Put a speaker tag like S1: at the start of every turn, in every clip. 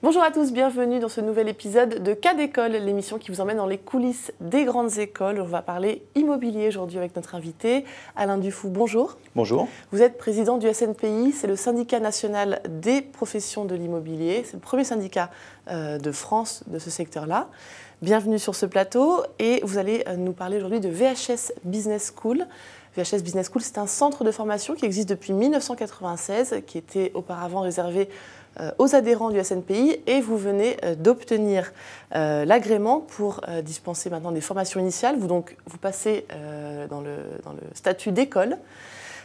S1: Bonjour à tous, bienvenue dans ce nouvel épisode de Cas d'école, l'émission qui vous emmène dans les coulisses des grandes écoles. On va parler immobilier aujourd'hui avec notre invité, Alain Dufoux. Bonjour.
S2: Bonjour.
S1: Vous êtes président du SNPI, c'est le syndicat national des professions de l'immobilier. C'est le premier syndicat de France de ce secteur-là. Bienvenue sur ce plateau et vous allez nous parler aujourd'hui de VHS Business School. VHS Business School, c'est un centre de formation qui existe depuis 1996, qui était auparavant réservé aux adhérents du SNPI et vous venez d'obtenir l'agrément pour dispenser maintenant des formations initiales. Vous passez dans le statut d'école.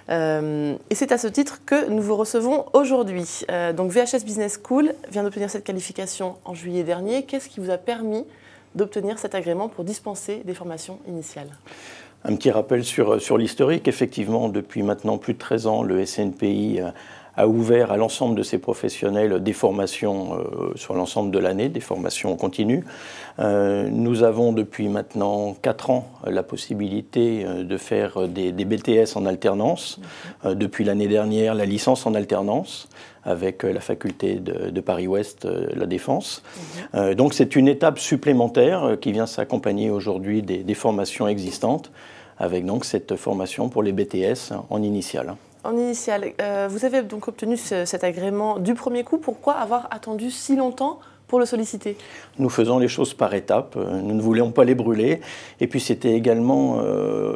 S1: Et c'est à ce titre que nous vous recevons aujourd'hui. Donc VHS Business School vient d'obtenir cette qualification en juillet dernier. Qu'est-ce qui vous a permis d'obtenir cet agrément pour dispenser des formations initiales ?
S2: Un petit rappel sur l'historique. Effectivement, depuis maintenant plus de 13 ans, le SNPI a ouvert à l'ensemble de ses professionnels des formations sur l'ensemble de l'année, des formations continues. Nous avons depuis maintenant 4 ans la possibilité de faire des BTS en alternance. Depuis l'année dernière, la licence en alternance avec la faculté de Paris-Ouest, la Défense. Donc c'est une étape supplémentaire qui vient s'accompagner aujourd'hui des formations existantes, avec donc cette formation pour les BTS en initiale.
S1: En initiale, vous avez donc obtenu cet agrément du premier coup. Pourquoi avoir attendu si longtemps pour le solliciter ?
S2: Nous faisons les choses par étapes, nous ne voulions pas les brûler. Et puis c'était également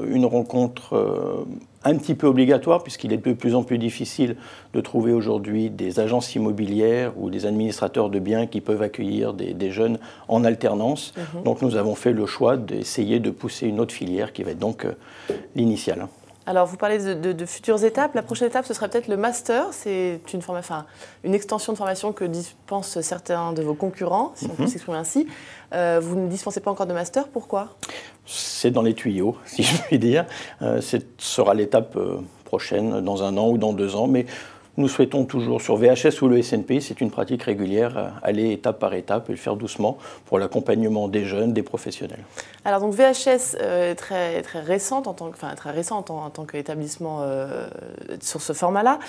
S2: une rencontre un petit peu obligatoire, puisqu'il est de plus en plus difficile de trouver aujourd'hui des agences immobilières ou des administrateurs de biens qui peuvent accueillir des jeunes en alternance. Donc nous avons fait le choix d'essayer de pousser une autre filière qui va être donc l'initiale.
S1: Alors, vous parlez de futures étapes. La prochaine étape, ce serait peut-être le master. C'est une extension de formation que dispensent certains de vos concurrents, si on peut s'exprimer ainsi. Vous ne dispensez pas encore de master. Pourquoi ?
S2: C'est dans les tuyaux, si je puis dire. Ce sera l'étape prochaine, dans 1 an ou dans 2 ans. Mais nous souhaitons toujours, sur VHS ou le SNPI, c'est une pratique régulière, aller étape par étape et le faire doucement pour l'accompagnement des jeunes, des professionnels.
S1: Alors donc VHS est très récente en tant qu'établissement sur ce format-là.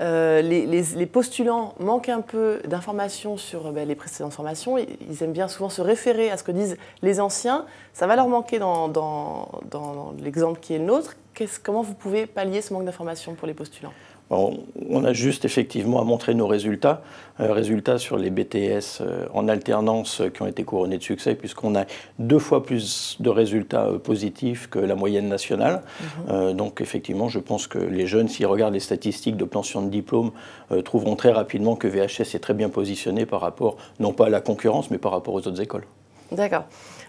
S1: Les postulants manquent un peu d'informations sur les précédentes formations. Ils aiment bien souvent se référer à ce que disent les anciens. Ça va leur manquer dans l'exemple qui est le nôtre. Comment vous pouvez pallier ce manque d'informations pour les postulants ?
S2: On a juste effectivement à montrer nos résultats. Résultats sur les BTS en alternance qui ont été couronnés de succès, puisqu'on a 2 fois plus de résultats positifs que la moyenne nationale. Donc effectivement, je pense que les jeunes, s'ils regardent les statistiques d'obtention de diplôme, trouveront très rapidement que VHS est très bien positionné par rapport, non pas à la concurrence, mais par rapport aux autres écoles.
S1: D'accord.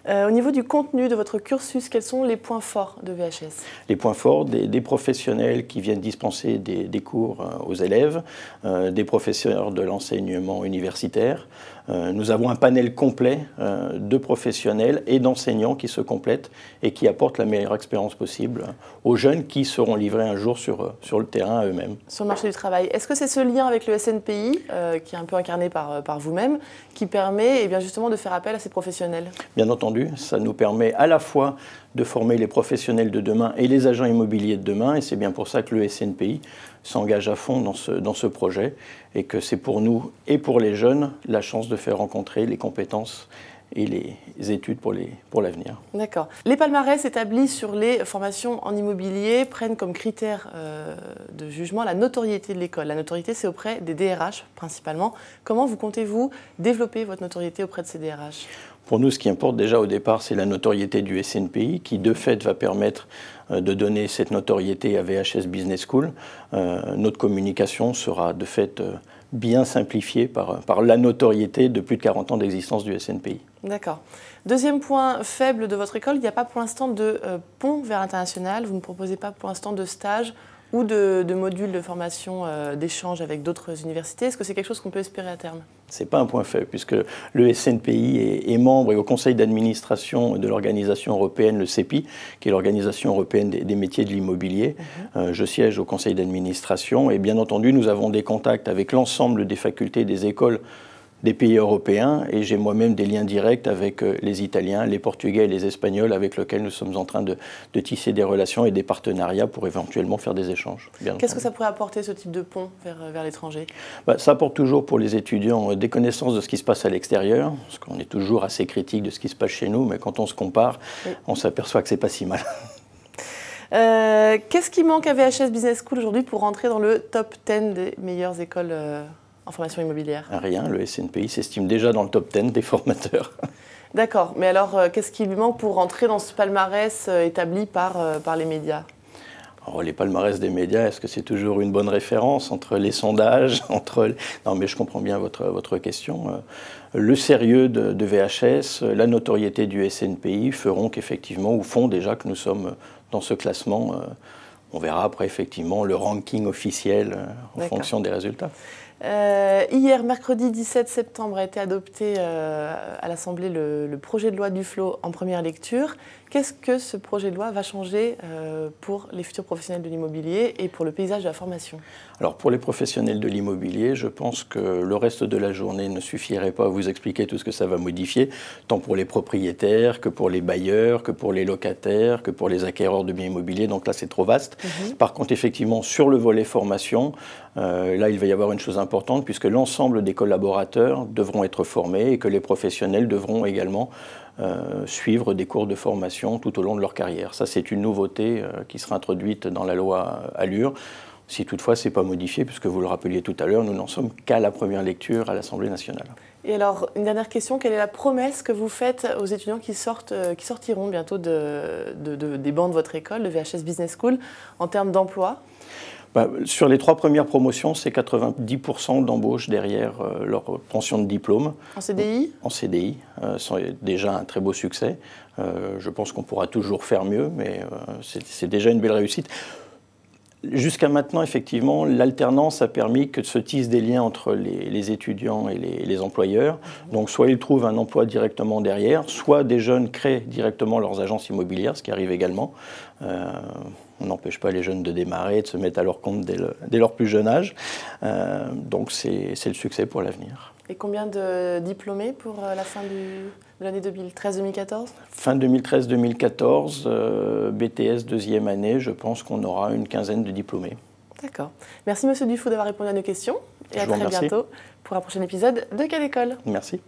S1: Au niveau du contenu de votre cursus, quels sont les points forts de VHS ?
S2: Les points forts, des professionnels qui viennent dispenser des cours aux élèves, des professeurs de l'enseignement universitaire. Nous avons un panel complet de professionnels et d'enseignants qui se complètent et qui apportent la meilleure expérience possible aux jeunes qui seront livrés un jour sur le terrain à eux-mêmes.
S1: Sur le marché du travail. Est-ce que c'est ce lien avec le SNPI, qui est un peu incarné par vous-même, qui permet justement de faire appel à ces professionnels ?
S2: Bien entendu, ça nous permet à la fois de former les professionnels de demain et les agents immobiliers de demain, et c'est bien pour ça que le SNPI s'engage à fond dans ce projet, et que c'est pour nous et pour les jeunes la chance de faire rencontrer les compétences et les études pour l'avenir.
S1: D'accord. Les palmarès établis sur les formations en immobilier prennent comme critère de jugement la notoriété de l'école. La notoriété, c'est auprès des DRH principalement. Comment comptez-vous développer votre notoriété auprès de ces DRH ?
S2: Pour nous, ce qui importe déjà au départ, c'est la notoriété du SNPI, qui de fait va permettre de donner cette notoriété à VHS Business School. Notre communication sera de fait bien simplifiée par la notoriété de plus de 40 ans d'existence du SNPI.
S1: D'accord. Deuxième point faible de votre école, il n'y a pas pour l'instant de pont vers l'international. Vous ne proposez pas pour l'instant de stage ou de modules de formation d'échange avec d'autres universités. Est-ce que c'est quelque chose qu'on peut espérer à terme ?
S2: Ce n'est pas un point faible, puisque le SNPI est membre et au conseil d'administration de l'organisation européenne, le CEPI, qui est l'organisation européenne des métiers de l'immobilier. Je siège au conseil d'administration et bien entendu, nous avons des contacts avec l'ensemble des facultés, des écoles des pays européens et j'ai moi-même des liens directs avec les Italiens, les Portugais et les Espagnols avec lesquels nous sommes en train de tisser des relations et des partenariats pour éventuellement faire des échanges.
S1: Qu'est-ce que ça pourrait apporter, ce type de pont vers l'étranger?
S2: Ça apporte toujours pour les étudiants des connaissances de ce qui se passe à l'extérieur, parce qu'on est toujours assez critique de ce qui se passe chez nous, mais quand on se compare, oui, on s'aperçoit que c'est pas si mal.
S1: Qu'est-ce qui manque à VHS Business School aujourd'hui pour rentrer dans le top 10 des meilleures écoles en formation immobilière?
S2: Rien, le SNPI s'estime déjà dans le top 10 des formateurs.
S1: D'accord, mais alors qu'est-ce qui lui manque pour rentrer dans ce palmarès établi par les médias?
S2: Alors, les palmarès des médias, est-ce que c'est toujours une bonne référence entre les sondages, Non, mais je comprends bien votre question. Le sérieux de VHS, la notoriété du SNPI feront qu'effectivement, ou font déjà que nous sommes dans ce classement. On verra après effectivement le ranking officiel en fonction des résultats.
S1: Hier, mercredi 17 septembre, a été adopté à l'Assemblée le projet de loi Duflot en première lecture. Qu'est-ce que ce projet de loi va changer pour les futurs professionnels de l'immobilier et pour le paysage de la formation?
S2: Alors pour les professionnels de l'immobilier, je pense que le reste de la journée ne suffirait pas à vous expliquer tout ce que ça va modifier, tant pour les propriétaires que pour les bailleurs, que pour les locataires, que pour les acquéreurs de biens immobiliers. Donc là, c'est trop vaste. Par contre, effectivement, sur le volet formation, là, il va y avoir une chose importante puisque l'ensemble des collaborateurs devront être formés et que les professionnels devront également suivre des cours de formation tout au long de leur carrière. Ça, c'est une nouveauté qui sera introduite dans la loi Allure. Si toutefois, ce n'est pas modifié, puisque vous le rappeliez tout à l'heure, nous n'en sommes qu'à la première lecture à l'Assemblée nationale.
S1: Et alors, une dernière question, quelle est la promesse que vous faites aux étudiants qui sortiront bientôt des bancs de votre école, de VHS Business School, en termes d'emploi?
S2: Sur les 3 premières promotions, c'est 90% d'embauche derrière leur pension de diplôme.
S1: En CDI? En
S2: CDI, c'est déjà un très beau succès. Je pense qu'on pourra toujours faire mieux, mais c'est déjà une belle réussite. Jusqu'à maintenant, effectivement, l'alternance a permis que se tissent des liens entre les étudiants et les employeurs. Donc, soit ils trouvent un emploi directement derrière, soit des jeunes créent directement leurs agences immobilières, ce qui arrive également. On n'empêche pas les jeunes de démarrer, de se mettre à leur compte dès leur plus jeune âge. Donc, c'est le succès pour l'avenir.
S1: Et combien de diplômés pour la fin de l'année 2013-2014? Fin
S2: 2013-2014, BTS deuxième année, je pense qu'on aura une quinzaine de diplômés.
S1: D'accord. Merci Monsieur Duflot d'avoir répondu à nos questions et à très bientôt pour un prochain épisode de Quelle École?
S2: Merci.